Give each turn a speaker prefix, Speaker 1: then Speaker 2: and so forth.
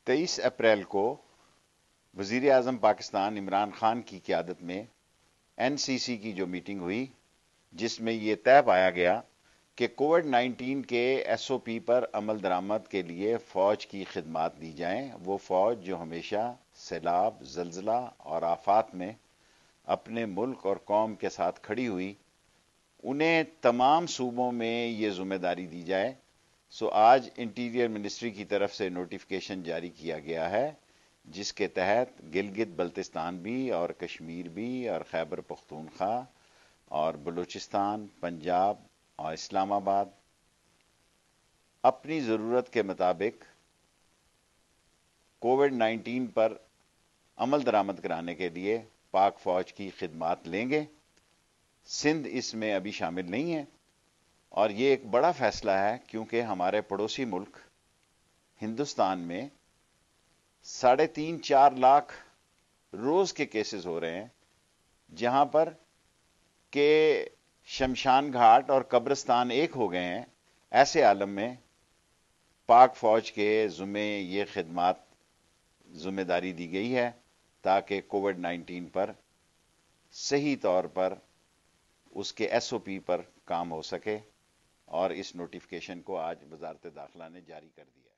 Speaker 1: 23 April کو وزیر اعظم پاکستان عمران خان کی قیادت میں NCC کی جو میٹنگ ہوئی، جس میں یہ طے پایا گیا کہ کووڈ-19 کے SOP پر عمل درآمد کے لیے فوج کی خدمات دی جائیں۔ وہ فوج جو ہمیشہ سیلاب، زلزلہ اور آفات میں اپنے ملک اور قوم کے ساتھ کھڑی ہوئی، انہیں تمام صوبوں میں یہ ذمہ داری دی جائے۔ آج انٹیریئر منسٹری کی طرف سے نوٹیفیکیشن جاری کیا گیا ہے، جس کے تحت گلگت بلتستان بھی اور کشمیر بھی اور خیبر پختونخوا اور بلوچستان، پنجاب اور اسلام آباد اپنی ضرورت کے مطابق کووڈ-19 پر عمل درآمد کرانے کے لیے پاک فوج کی خدمات لیں گے۔ سندھ اس میں ابھی شامل نہیں ہے، اور یہ ایک بڑا فیصلہ ہے کیونکہ ہمارے پڑوسی ملک ہندوستان میں 3.5-4 لاکھ روز کے کیسز ہو رہے ہیں، جہاں پر کہ شمشان گھاٹ اور قبرستان ایک ہو گئے ہیں۔ ایسے عالم میں پاک فوج کے یہ خدمات ذمہ داری دی گئی ہے تاکہ کووڈ-19 پر صحیح طور پر اس کے SOP پر کام ہو سکے، اور اس نوٹیفیکیشن کو آج وزارت داخلہ نے جاری کر دیا۔